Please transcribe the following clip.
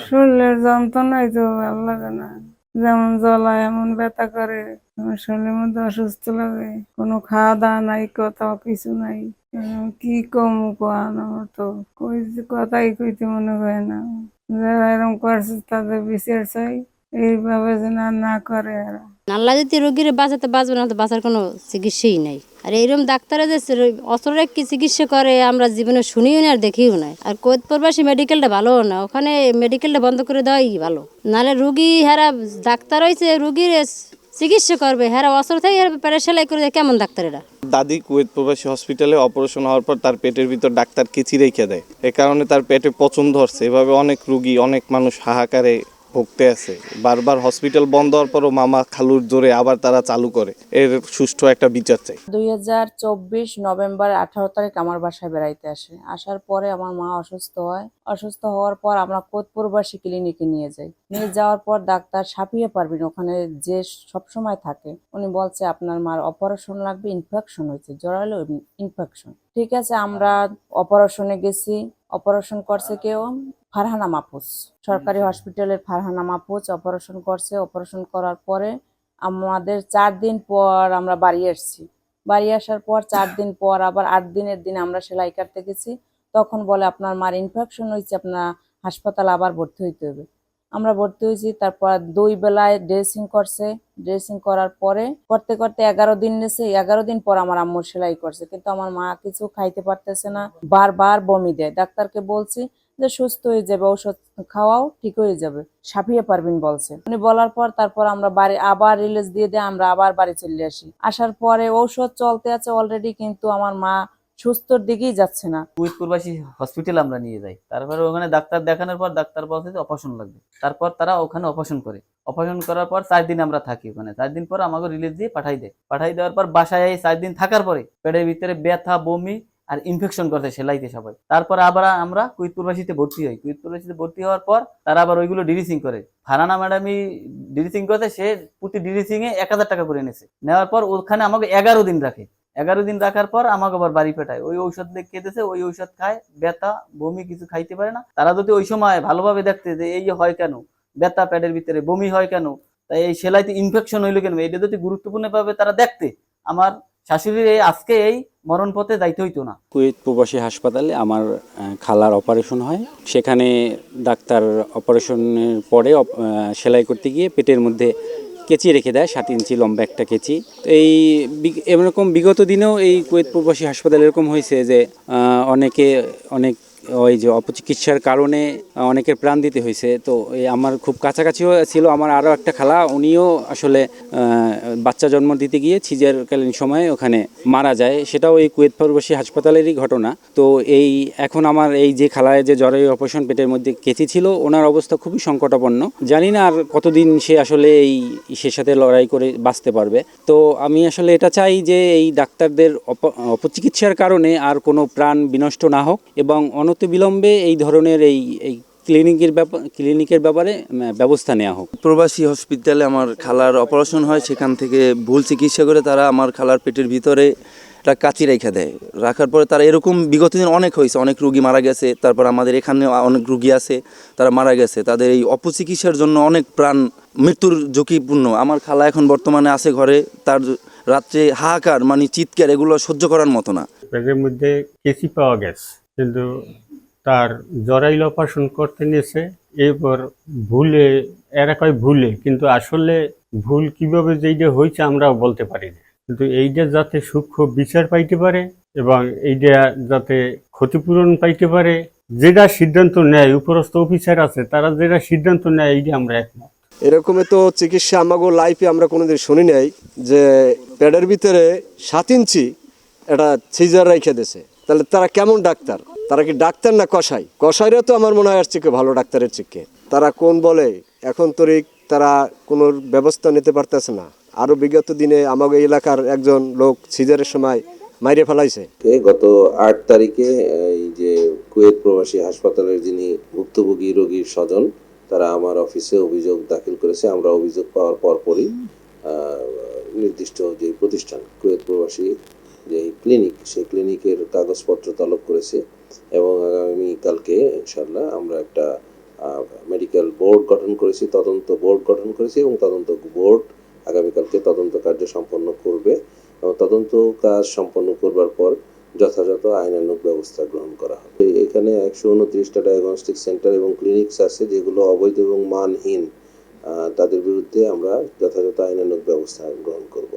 শরীরের যন্ত্রণাই তো ভালো লাগে না, যেমন জ্বলায় এমন ব্যথা করে, আমার শরীরের মধ্যে অসুস্থ লাগে, কোনো খাওয়া দাওয়া নাই, কোথাও কিছু নাই। কি কম কোয়ান, আমার তো কথাই কইতে মনে হয় না। যারা এরকম করছে তাদের বিচার চাই, এইভাবে যেন আর না করে। আর আল্লাহ যদি রোগীর বাঁচাতে বাঁচবে না তো বাঁচার কোনো চিকিৎসাই নাই। আর এইরকম ডাক্তারে যে অচরে কি চিকিৎসা করে আমরা জীবনে শুনিও না আর দেখিও না। আর কোত প্রবাসী মেডিকেলটা ভালো না, ওখানে মেডিকেলটা বন্ধ করে দেওয়াই ভালো। নাহলে রুগী হেরা ডাক্তার হয়েছে রুগীর চিকিৎসা করবে, হেরা অচর থেকে পেটে সেলাই করে দেয়, কেমন ডাক্তার এরা? দাদি কুয়েত প্রবাসী হসপিটালে অপারেশন হওয়ার পর তার পেটের ভিতর ডাক্তার কেচি রেখে দেয়, এ কারণে তার পেটে পচন ধরছে। এভাবে অনেক রুগী, অনেক মানুষ হাহাকারে ভুগতে আছে। বারবার হসপিটাল বন্ধ হওয়ার পরও মামা খালুর জোরে আবার তারা চালু করে। এর সুষ্ঠু একটা বিচার চাই। 2024 নভেম্বর 18 তারিখ আমার বাসায় বেড়াইতে আসে। আসার পরে আমার মা অসুস্থ হয়। অসুস্থ হওয়ার পর আমরা কোতপুরবাসী ক্লিনিকে নিয়ে যাই। নিয়ে যাওয়ার পর ডাক্তার সাপিয়ে পারবেন ওখানে যে সবসময় থাকে, উনি বলছে আপনার মার অপারেশন লাগবে, ইনফেকশন হয়েছে, জরালো ইনফেকশন। ঠিক আছে, আমরা অপারেশনে গেছি। অপারেশন করছে কেউ, ফারহানা মাহফুজ, সরকারি হসপিটালের ফারহানা মাহফুজ অপারেশন করছে। অপারেশন করার পরে আমাদের 4 দিন পর আমরা বাড়ি আসছি। বাড়ি আসার পর 4 দিন পর আবার 8 দিনের দিন আমরা সেলাই কাটতে গেছি। তখন বলে আপনার মার ইনফেকশন হয়েছে, আপনার হাসপাতালে আবার ভর্তি হইতে হবে। আমরা ভর্তি হয়েছি। তারপর 2 বেলায় ড্রেসিং করছে। ড্রেসিং করার পরে করতে করতে 11 দিন গেছে। 11 দিন পর আমার আম্মু সেলাই করছে, কিন্তু আমার মা কিছু খাইতে পারতেছে না, বারবার বমি দেয়। ডাক্তারকে বলছি যে সুস্থ হয়ে যাবে, ঔষধ খাওয়াও ঠিক হয়ে যাবে, সাফিয়ে পারবেন বলছে। উনি বলার পর তারপর আমরা বাড়ি আবার রিলিজ দিয়ে দিয়ে আমরা আবার বাড়ি চলে আসি। আসার পরে ঔষধ চলতে আছে অলরেডি, কিন্তু আমার মা সুস্থর দিকেই যাচ্ছে না। কুয়েত প্রবাসী হসপিটাল আমরা নিয়ে যাই। তারপরে ওখানে ডাক্তার দেখানোর পর ডাক্তার বলছে যে অপারেশন লাগবে। তারপর তারা ওখানে অপারেশন করে। অপারেশন করার পর 4 দিন আমরা থাকি ওখানে। 4 দিন পর আমাকে রিলিজ দিয়ে পাঠাই দেয়। পাঠাই দেওয়ার পর বাসায় 4 দিন থাকার পরে পেটের ভিতরে ব্যথা, বমি আর ইনফেকশন করছে সেলাইতে সবাই। তারপর আবার আমরা কুয়েত প্রবাসীতে ভর্তি হই। কুয়েত প্রবাসীতে ভর্তি হওয়ার পর তারা আবার ওইগুলো ডিরিসিং করে। ফারানা ম্যাডামই ডিরিসিং করতে, সে প্রতি ডিরিসিং এ 1000 টাকা করে নিয়েছে। নেওয়ার পর ওখানে আমাকে 11 দিন রাখে। 11 দিন রাখার পর আমাকে আবার বাড়ি পাঠায়। ওই ঔষধ খেতেছে, ওই ঔষধ খায়, ব্যথা বমি কিছু খাইতে পারে না। তারা যদি ওই সময় ভালোভাবে দেখতে যে এই হয় কেন, ব্যথা পেটের ভিতরে, বমি হয় কেন, তাই এই সেলাইতে ইনফেকশন হইলো কেন, এটা যদি গুরুত্বপূর্ণ ভাবে তারা দেখতে, আমার শাশুড়ির আজকে এই মরণ পথে যাইতে হইতো না। কুয়েত প্রবাসী হাসপাতালে আমার খালার অপারেশন হয়। সেখানে ডাক্তার অপারেশনের পরে সেলাই করতে গিয়ে পেটের মধ্যে কেচি রেখে দেয়, 7 ইঞ্চি লম্বা একটা কেচি। এই এরকম বিগত দিনেও এই কুয়েত প্রবাসী হাসপাতালে এরকম হয়েছে যে অনেক ওই যে অপচিকিৎসার কারণে অনেকের প্রাণ দিতে হয়েছে। তো এই আমার খুব কাছাকাছিও ছিল আমার আরও একটা খালা, উনিও আসলে বাচ্চা জন্ম দিতে গিয়ে সিজারকালীন সময়ে ওখানে মারা যায়। সেটাও এই কুয়েত প্রবাসী হাসপাতালেরই ঘটনা। তো এই এখন আমার এই যে খালায় যে জরায়ু অপারেশন, পেটের মধ্যে কেচি ছিল, ওনার অবস্থা খুবই সংকটাপন্ন। জানি না আর কতদিন সে আসলে এই সে সাথে লড়াই করে বাঁচতে পারবে। তো আমি আসলে এটা চাই যে এই ডাক্তারদের অপচিকিৎসার কারণে আর কোনো প্রাণ বিনষ্ট না হোক, এবং অনতিবিলম্বে এই ধরনের এই ক্লিনিকের ব্যাপারে ব্যবস্থা নেওয়া হোক। প্রবাসী হসপিটালে আমার খালার অপারেশন হয়, সেখান থেকে ভুল চিকিৎসা করে তারা আমার খালার পেটের ভিতরে একটা কাঁচি রেখে দেয়। রাখার পরে তারা এরকম বিগত দিন অনেক হয়েছে, অনেক রুগী মারা গেছে। তারপর আমাদের এখানে অনেক রুগী আছে, তারা মারা গেছে। তাদের এই অপচিকিৎসার জন্য অনেক প্রাণ মৃত্যুর ঝুঁকিপূর্ণ। আমার খালা এখন বর্তমানে আছে ঘরে, তার রাত্রে হাহাকার মানে চিৎকার, এগুলো সহ্য করার মতো না। পেটের মধ্যে কেঁচি পাওয়া গেছে, কিন্তু তার জরাইল অপারেশন করতে নিয়েছে। এরপর ভুলে, এরা কয় ভুলে, কিন্তু আসলে ভুল কিভাবে যেইটা হয়েছে আমরাও বলতে পারি না। কিন্তু এইটা যাতে সূক্ষ্ম বিচার পাইতে পারে এবং এইটা যাতে ক্ষতিপূরণ পাইতে পারে, যেটা সিদ্ধান্ত নেয় উপরস্থ অফিসার আছে, তারা যেটা সিদ্ধান্ত নেয় এইটা আমরা একমত। এরকমই তো চিকিৎসা আমাগো লাইফে আমরা কোনোদিন শুনি নাই যে পেটের ভিতরে 7 ইঞ্চি একটা সিজার রেখে দিয়েছে। তাহলে তারা কেমন ডাক্তার? তারা কি ডাক্তার না কসাই? কসাইরা তো আমার মনে হয় আর থেকে ভালো ডাক্তারের থেকে। তারা কোন বলে এখন তরিক তারা কোনো ব্যবস্থা নিতে পারতেছে না। আরো বিগত দিনে আমাদের এলাকার একজন লোক সিজারের সময় মাইরে ফেলাইছে। গত 8 তারিখে এই যে কুয়েত প্রবাসী হাসপাতালের যিনি ভুক্তভোগী রোগীর স্বজন, তারা আমার অফিসে অভিযোগ দাখিল করেছে। আমরা অভিযোগ পাওয়ার পরপরই নির্দিষ্ট যে প্রতিষ্ঠান কুয়েত প্রবাসী যে ক্লিনিক, সেই ক্লিনিকের কাগজপত্র তলব করেছে এবং আগামীকালকে ইনশাল্লাহ আমরা একটা মেডিকেল বোর্ড গঠন করেছি, তদন্ত বোর্ড গঠন করেছি এবং তদন্ত বোর্ড আগামীকালকে তদন্ত কার্য সম্পন্ন করবে এবং তদন্ত কাজ সম্পন্ন করবার পর যথাযথ আইনানুগ ব্যবস্থা গ্রহণ করা হবে। এখানে 129টা ডায়াগনস্টিক সেন্টার এবং ক্লিনিক্স আছে যেগুলো অবৈধ এবং মানহীন, তাদের বিরুদ্ধে আমরা যথাযথ আইনানুগ ব্যবস্থা গ্রহণ করব।